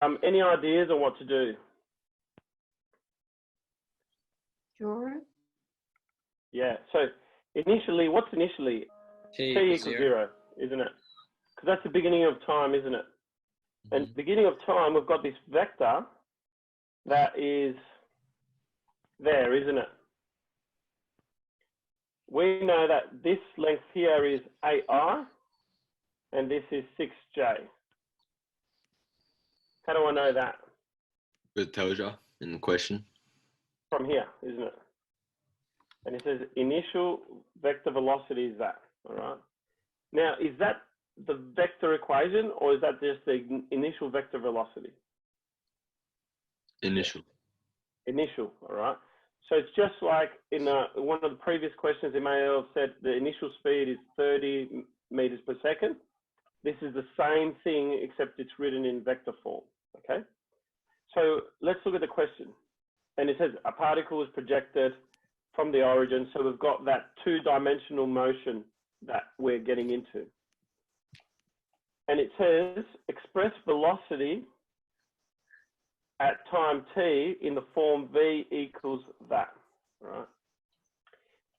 Any ideas on what to do? Draw it. Yeah, so initially, what's initially? T equals 0, isn't it? Because that's the beginning of time, isn't it? And beginning of time, we've got this vector that is there, isn't it? We know that this length here is AI, and this is 6J. How do I know that? It tells you in the question. From here, isn't it? And it says initial vector velocity is that, all right? Now, is that the vector equation, or is that just the initial vector velocity? Initial. Initial, all right? So it's just like in one of the previous questions, it may have said the initial speed is 30 meters per second. This is the same thing, except it's written in vector form, okay? So let's look at the question. And it says a particle is projected from the origin. So we've got that two-dimensional motion that we're getting into. And it says express velocity at time t in the form v equals that, right?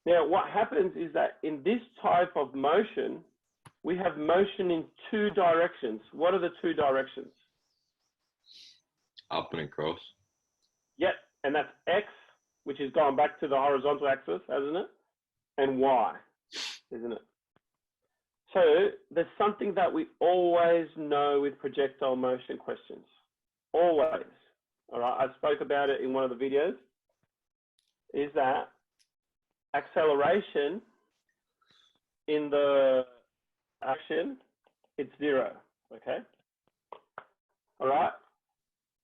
Now, what happens is that in this type of motion, we have motion in two directions. What are the two directions? Up and across. Yep, and that's x, which is going back to the horizontal axis, hasn't it? And y, isn't it? So there's something that we always know with projectile motion questions, always. All right, I spoke about it in one of the videos, is that acceleration in the action, it's 0, okay? All right,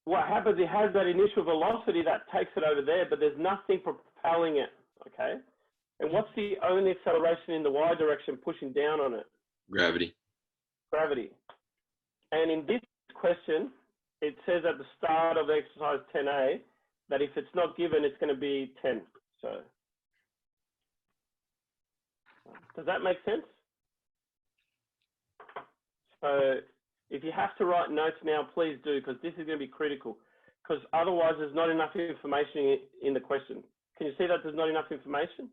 what happens, it has that initial velocity that takes it over there, but there's nothing propelling it, okay? And what's the only acceleration in the y direction pushing down on it? Gravity. Gravity. And in this question, it says at the start of exercise 10A that if it's not given, it's going to be 10. So, does that make sense? So, if you have to write notes now, please do, because this is going to be critical. Because otherwise, there's not enough information in the question. Can you see that there's not enough information?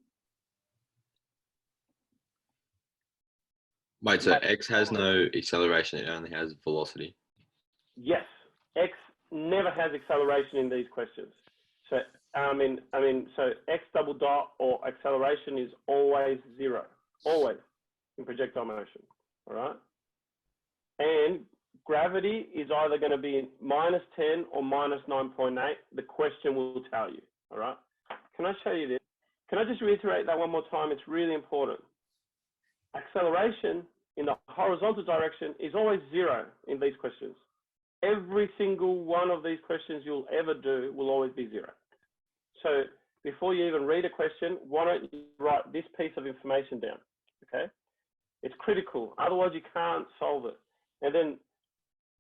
Wait, so X has no acceleration, it only has velocity? Yes, X never has acceleration in these questions. So, so X double dot or acceleration is always 0, always in projectile motion, all right? And gravity is either going to be -10 or -9.8. The question will tell you, all right? Can I show you this? Can I just reiterate that one more time? It's really important. Acceleration in the horizontal direction is always 0 in these questions. Every single one of these questions you'll ever do will always be 0. So before you even read a question, why don't you write this piece of information down, okay? It's critical, otherwise you can't solve it. And then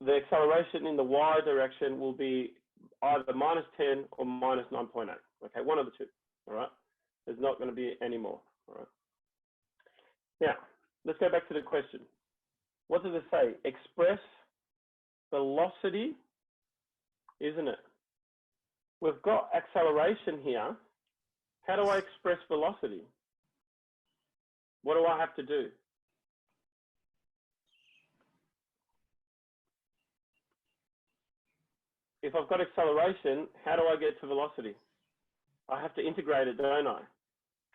the acceleration in the y direction will be either -10 or -9.8, okay? One of the two, all right? There's not going to be any more, all right? Now, let's go back to the question. What does it say? Express velocity, isn't it? We've got acceleration here. How do I express velocity? What do I have to do? If I've got acceleration, how do I get to velocity? I have to integrate it, don't I?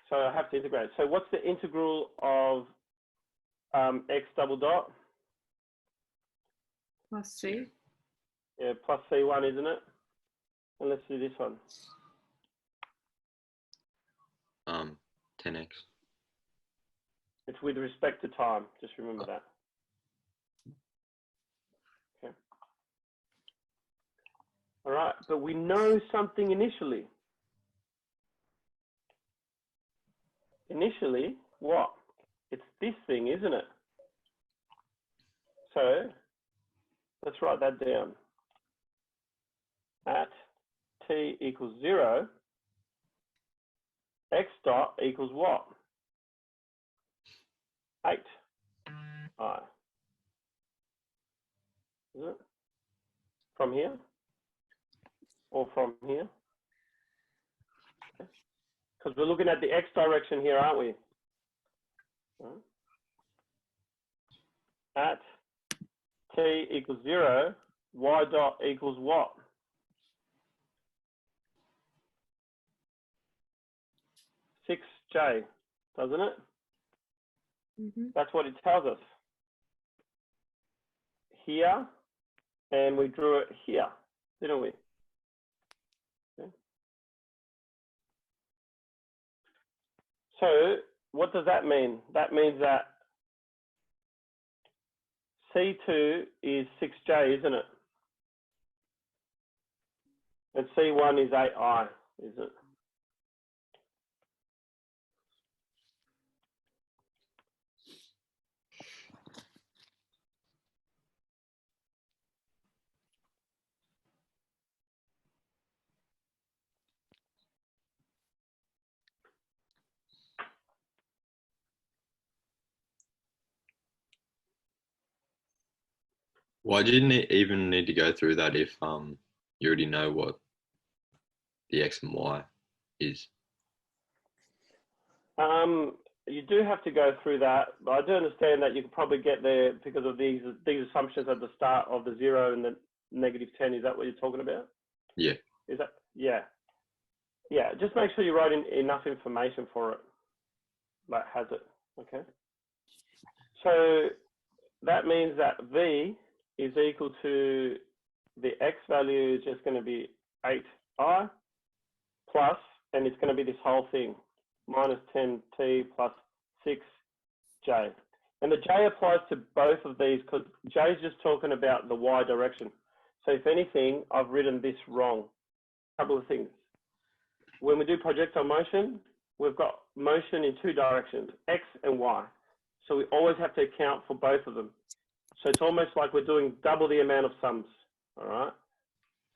So I have to integrate. So what's the integral of x double dot? Plus c. Yeah, plus c1, isn't it? And let's do this one. 10x. It's with respect to time. Just remember that. Okay. All right, but we know something initially. Initially, what? It's this thing, isn't it? So let's write that down. At t equals 0, x dot equals what? 8 I. Is it? from here or from here? Because we're looking at the x direction here, aren't we? At t equals 0, y dot equals what? Six j, doesn't it? That's what it tells us. Here, and we drew it here, didn't we? Okay. So what does that mean? That means that C2 is 6j, isn't it? And C1 is 8i, is it? Why didn't it even need to go through that if you already know what the x and y is? You do have to go through that, but I do understand that you can probably get there because of these assumptions at the start of the 0 and the -10. Is that what you're talking about? Yeah. Is that, yeah. Yeah, just make sure you write in enough information for it, like has it, okay? So that means that V is equal to the x value is just going to be 8i plus, and it's going to be this whole thing, minus 10t plus 6j. And the j applies to both of these because j is just talking about the y direction. So if anything, I've written this wrong. A couple of things. When we do projectile motion, we've got motion in two directions, x and y. So we always have to account for both of them. So it's almost like we're doing double the amount of sums, all right?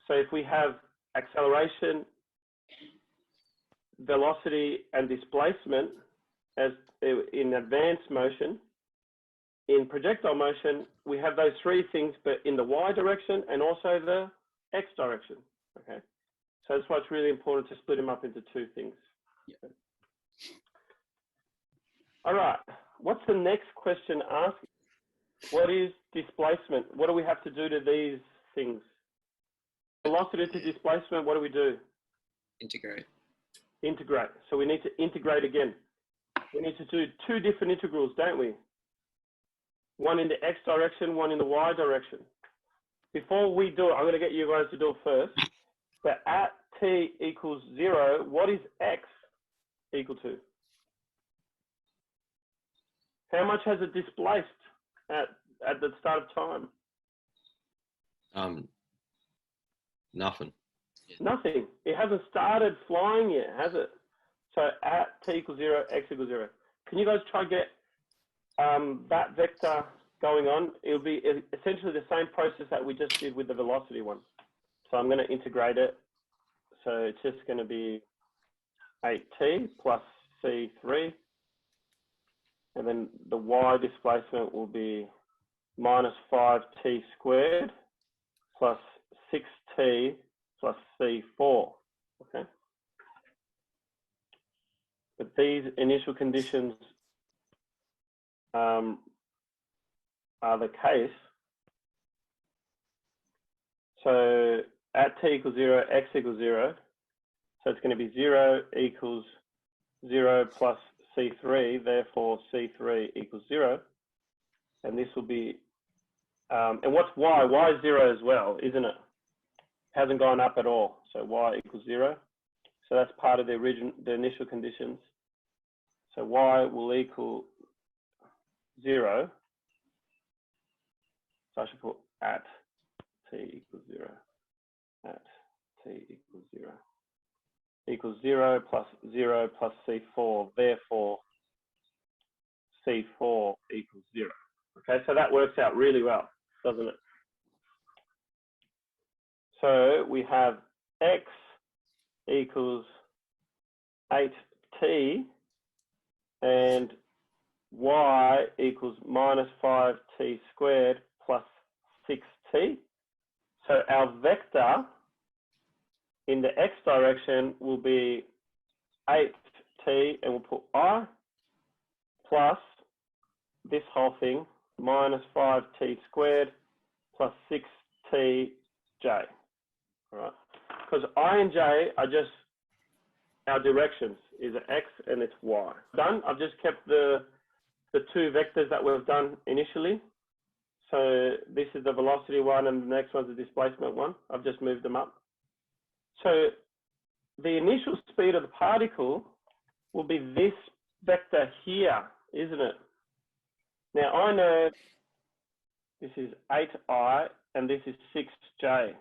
So if we have acceleration, velocity, and displacement as in advanced motion, in projectile motion, we have those three things, but in the y direction and also the x direction, okay? So that's why it's really important to split them up into two things. Yeah. All right, what's the next question asking? What is displacement? What do we have to do to these things? Velocity to displacement, what do we do? Integrate. Integrate. So we need to integrate again. We need to do two different integrals, don't we? One in the x direction, one in the y direction. Before we do it, I'm going to get you guys to do it first. But at t equals 0, what is x equal to? How much has it displaced at the start of time? Nothing. Nothing. It hasn't started flying yet, has it? So at t equals 0, x equals 0. Can you guys try and get that vector going on? It'll be essentially the same process that we just did with the velocity one. So I'm going to integrate it. So it's just going to be 8t plus c3. And then the y displacement will be minus 5t squared plus 6t plus c4, okay? But these initial conditions are the case. So at t equals 0, x equals 0. So it's going to be 0 equals 0 plus C3, therefore C3 equals 0. And this will be, and what's y? Y is 0 as well, isn't it? Hasn't gone up at all. So y equals 0. So that's part of the initial conditions. So y will equal 0. So I should put at t equals 0. At t equals 0. Equals 0 plus C4, therefore C4 equals 0. Okay, so that works out really well, doesn't it? So we have x equals 8t and y equals minus 5t squared plus 6t. So our vector in the x direction will be 8t, and we'll put I plus this whole thing minus 5t squared plus 6tj. All right, because I and j are just our directions, is x and it's y. Done. I've just kept the two vectors that we've done initially. So this is the velocity one and the next one's the displacement one. I've just moved them up. So the initial speed of the particle will be this vector here, isn't it? Now I know this is 8i and this is 6j.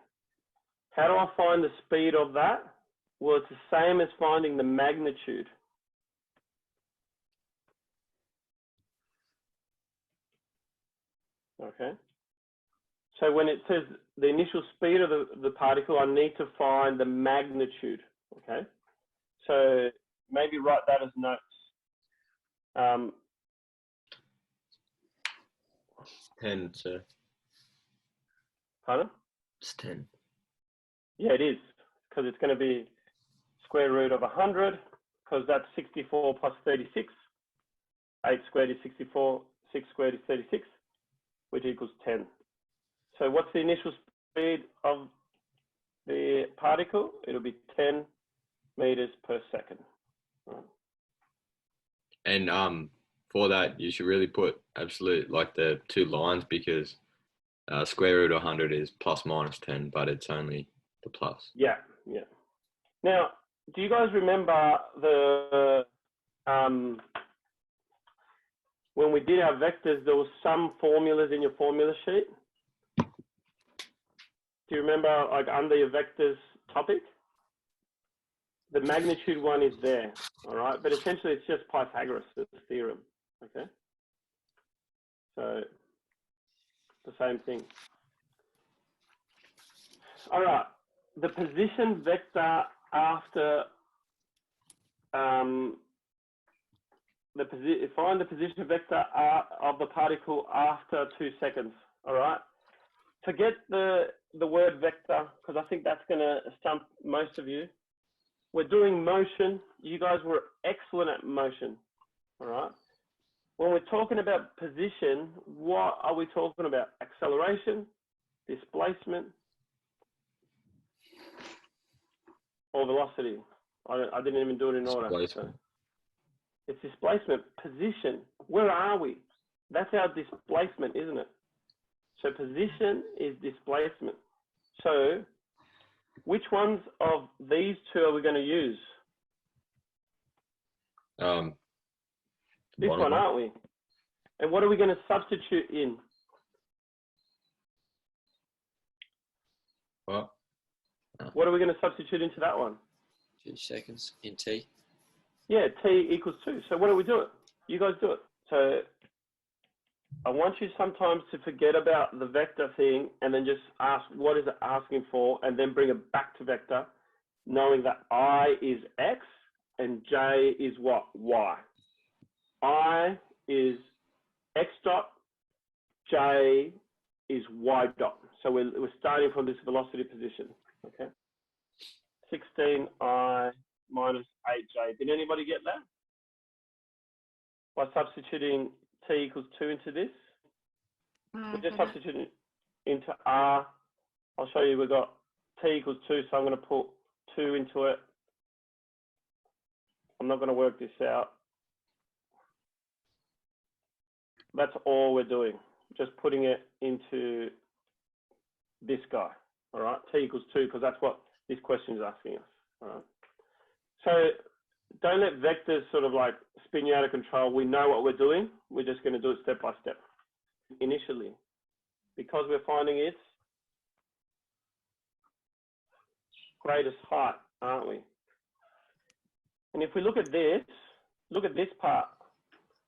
How do I find the speed of that? Well, it's the same as finding the magnitude. Okay. So when it says the initial speed of the particle, I need to find the magnitude. Okay. So maybe write that as notes. 10, sir. Pardon? It's 10. Yeah, it is, because it's going to be square root of 100, because that's 64 plus 36. 8 squared is 64, 6 squared is 36, which equals 10. So what's the initial speed of the particle? It'll be 10 meters per second. Right. And for that, you should really put absolute, like the two lines, because square root of 100 is plus minus 10, but it's only the plus. Yeah, yeah. Now, do you guys remember the when we did our vectors, there was some formulas in your formula sheet? Do you remember, like under your vectors topic? The magnitude one is there, all right? But essentially it's just Pythagoras' theorem, okay? So the same thing. All right, the position vector after, find the position vector of the particle after 2 seconds, all right? Forget the word vector, because I think that's gonna stump most of you. We're doing motion. You guys were excellent at motion, all right? When we're talking about position, what are we talking about? Acceleration, displacement, or velocity? I didn't even do it in order. Displacement. So it's displacement. Position, where are we? That's our displacement, isn't it? So position is displacement. So which ones of these two are we going to use? This one, aren't we? And what are we going to substitute in? What? What are we going to substitute into that one? 2 seconds in t. Yeah, t equals 2. So what do we do it? You guys do it. So I want you sometimes to forget about the vector thing and then just ask, what is it asking for? And then bring it back to vector, knowing that I is x and j is what? Y. I is x dot, j is y dot. So we're starting from this velocity position, okay? 16i minus 8j. Did anybody get that? By substituting t equals 2 into this, we're just substituting into r. I'll show you, we've got t equals 2, so I'm going to put 2 into it. I'm not going to work this out. That's all we're doing, just putting it into this guy, all right? T equals 2, because that's what this question is asking us, all right? So don't let vectors sort of like spin you out of control. We know what we're doing. We're just going to do it step by step. Initially, because we're finding its greatest height, aren't we? And if we look at this part,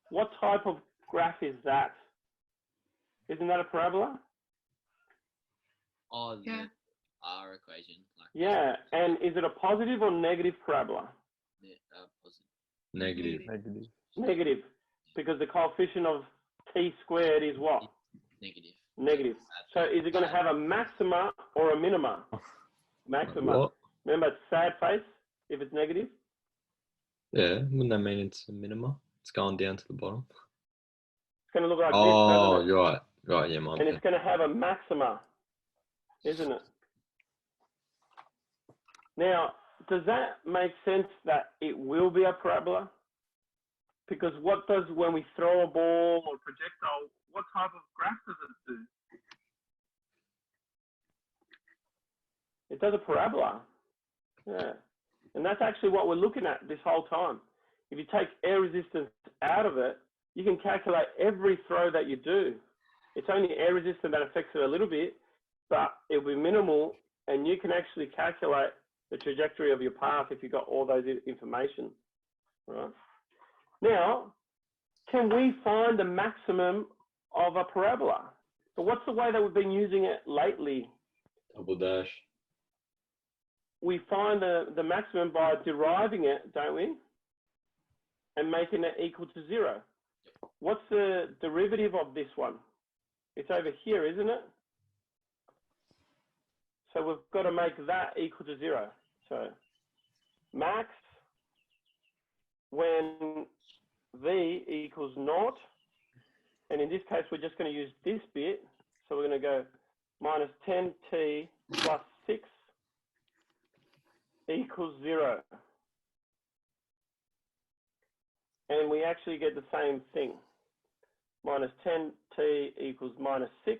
what type of graph is that? Isn't that a parabola? Oh, the Yeah. R equation. Like Yeah, and is it a positive or negative parabola? positive. Negative. Negative, because the coefficient of t squared is what? Negative. Negative. So is it going to have a maxima or a minima? Maxima. What? Remember, it's sad face if it's negative. Yeah, wouldn't that mean it's a minima? It's going down to the bottom. It's going to look like Oh, this, doesn't it? you're right. Right, yeah, my And bad. it's going to have a maxima, isn't it? Now, does that make sense that it will be a parabola? Because what does, when we throw a ball or projectile, what type of graph does it do? It does a parabola. Yeah. And that's actually what we're looking at this whole time. If you take air resistance out of it, you can calculate every throw that you do. It's only air resistance that affects it a little bit, but it'll be minimal, and you can actually calculate the trajectory of your path if you've got all those information, right? Now, can we find the maximum of a parabola? So what's the way that we've been using it lately? Double dash. We find the maximum by deriving it, don't we? And making it equal to 0. What's the derivative of this one? It's over here, isn't it? So we've got to make that equal to 0. So max when V equals 0, and in this case, we're just going to use this bit. So we're going to go minus 10t plus 6 equals 0. And we actually get the same thing. Minus 10t equals minus 6.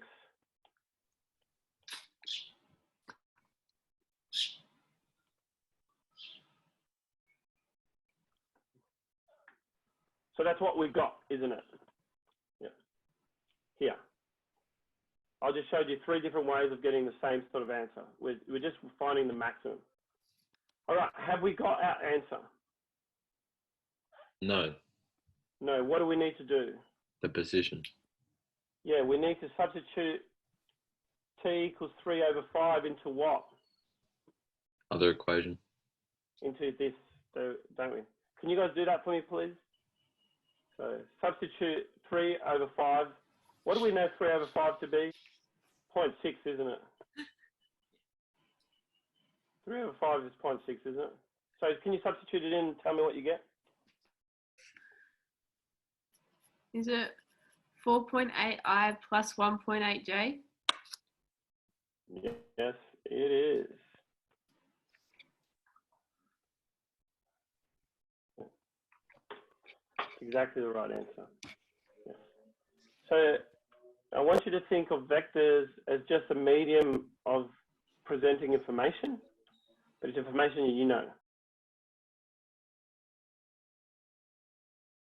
So that's what we've got, isn't it? Yeah. Here. I just showed you 3 different ways of getting the same sort of answer. We're just finding the maximum. All right, have we got our answer? No, No, what do we need to do? the position. Yeah, we need to substitute t equals 3 over 5 into what? Other equation. Into this, don't we? Can you guys do that for me, please? So substitute 3 over 5. What do we know 3 over 5 to be? 0.6, isn't it? 3 over 5 is 0.6, isn't it? So can you substitute it in and tell me what you get? Is it 4.8i plus 1.8j? Yes, it is. Exactly the right answer. Yes. So I want you to think of vectors as just a medium of presenting information, but it's information you know.